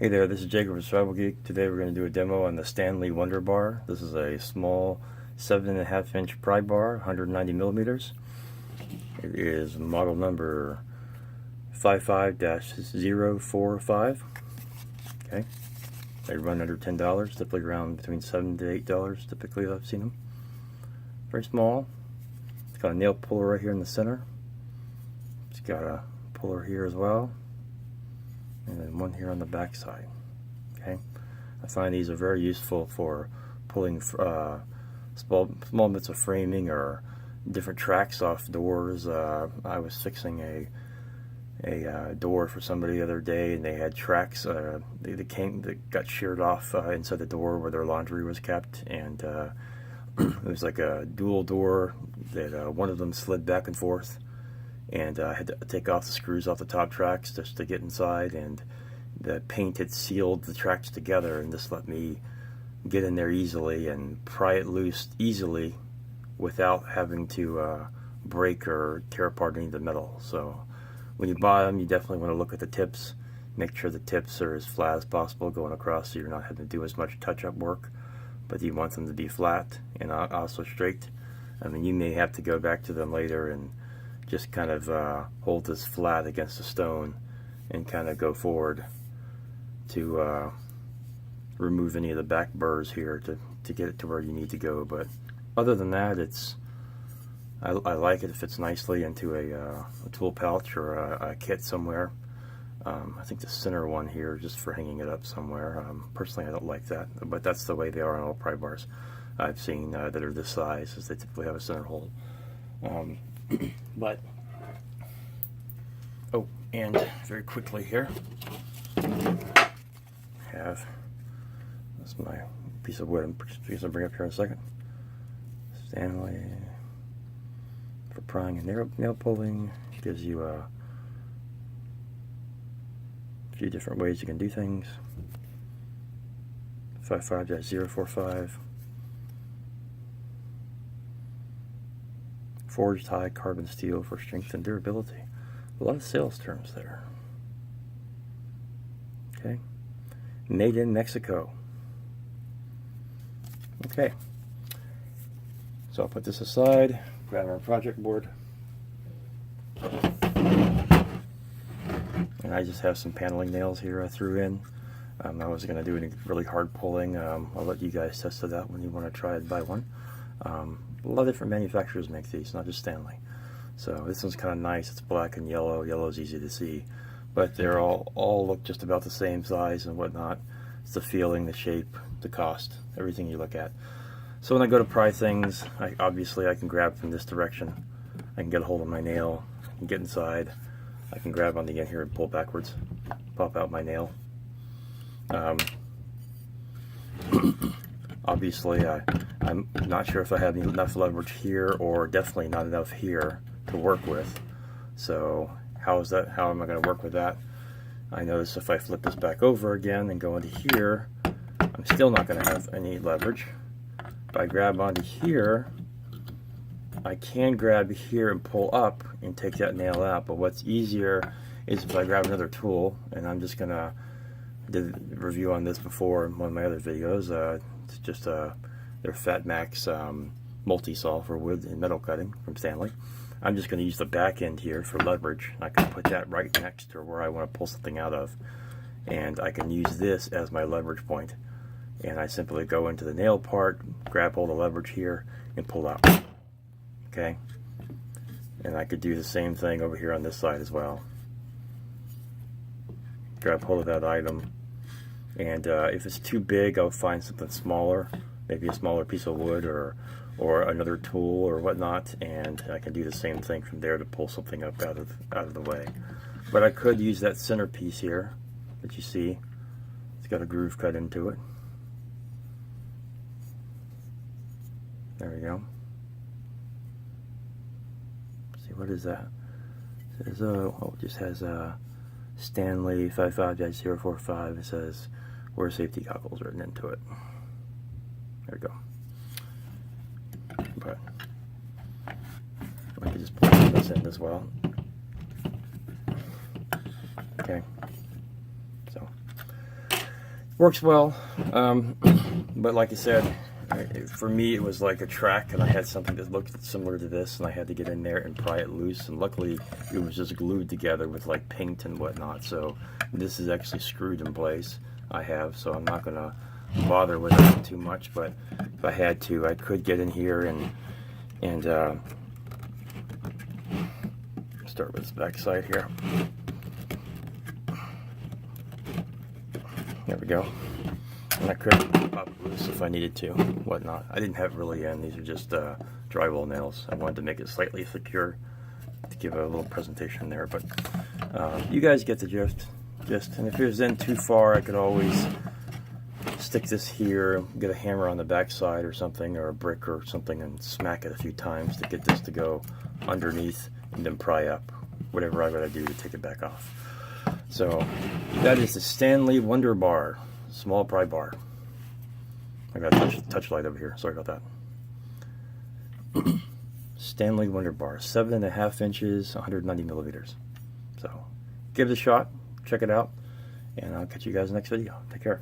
Hey there, this is Jacob from SurvivalGeek. Today we're going to do a demo on the Stanley Wonder Bar. This is a small 7.5 inch pry bar, 190 millimeters. It is model number 55-045. Okay, they run under $10, typically around between $7 to $8. Typically, I've seen them. Very small. It's got a nail puller right here in the center. It's got a puller here as well, and then one here on the back side. Okay, I find these are very useful for pulling small bits of framing or different tracks off doors. I was fixing a door for somebody the other day, and they had tracks that got sheared off inside the door where their laundry was kept, and it was like a dual door that one of them slid back and forth, and I had to take off the screws off the top tracks just to get inside, and the paint had sealed the tracks together, and this let me get in there easily and pry it loose easily without having to break or tear apart any of the metal. So when you buy them, you definitely want to look at the tips, make sure the tips are as flat as possible going across, so you're not having to do as much touch-up work, but you want them to be flat and also straight. I mean, you may have to go back to them later and just kind of hold this flat against the stone and kind of go forward to remove any of the back burrs here to get it to where you need to go. But other than that, I like it. It fits nicely into a tool pouch or a kit somewhere. I think the center one here is just for hanging it up somewhere. Personally, I don't like that, but that's the way they are on all pry bars I've seen that are this size, is they typically have a center hole. But oh, and very quickly here, that's my piece of wood. I'm going to bring up here in a second. Stanley for prying and nail pulling. Gives you a few different ways you can do things. 55-045. Forged high carbon steel for strength and durability. A lot of sales terms there. Okay. Made in Mexico. Okay. So I'll put this aside, grab our project board. And I just have some paneling nails here I threw in. I wasn't going to do any really hard pulling. I'll let you guys test it out when you want to try it, buy one. A lot of different manufacturers make these, not just Stanley. So this one's kind of nice. It's black and yellow. Yellow's easy to see, but they're all look just about the same size and whatnot. It's the feeling, the shape, the cost, everything you look at. So when I go to pry things, obviously I can grab from this direction. I can get a hold of my nail, I can get inside. I can grab on the end here and pull backwards, pop out my nail. Obviously, I'm not sure if I have enough leverage here, or definitely not enough here to work with. So how am I going to work with that? I notice if I flip this back over again and go into here, I'm still not going to have any leverage. If I grab onto here, I can grab here and pull up and take that nail out, but what's easier is if I grab another tool, and I'm just going to, I did a review on this before in one of my other videos. It's just their Fat Max multi-saw for wood and metal cutting from Stanley. I'm just going to use the back end here for leverage. I can put that right next to where I want to pull something out of, and I can use this as my leverage point. And I simply go into the nail part, grab hold of leverage here, and pull out. Okay? And I could do the same thing over here on this side as well. Grab hold of that item, and if it's too big, I'll find something smaller, maybe a smaller piece of wood or another tool or whatnot, and I can do the same thing from there to pull something up out of the way. But I could use that center piece here that you see. It's got a groove cut into it. There we go. Let's see, what is that? It says, it just has a Stanley 55-045. It says wear safety goggles written into it. There we go. But I could just pull this in as well. Okay. So Works well, but like I said, for me it was like a track, and I had something that looked similar to this, and I had to get in there and pry it loose, and luckily it was just glued together with like paint and whatnot, so this is actually screwed in place. I have, so I'm not going to bother with it too much, but if I had to, I could get in here and start with this back side here. There we go. And I could pop it loose if I needed to, whatnot. I didn't have it really in. These are just drywall nails. I wanted to make it slightly secure to give a little presentation there, but you guys get the gist. And if it was in too far, I could always stick this here, get a hammer on the back side or something, or a brick or something, and smack it a few times to get this to go underneath, and then pry up whatever I gotta do to take it back off. So that is the Stanley Wonder Bar, small pry bar. I got a touch light over here. Sorry about that. Stanley Wonder Bar, 7.5 inches, 190 millimeters. So give it a shot, check it out, and I'll catch you guys in the next video. Take care.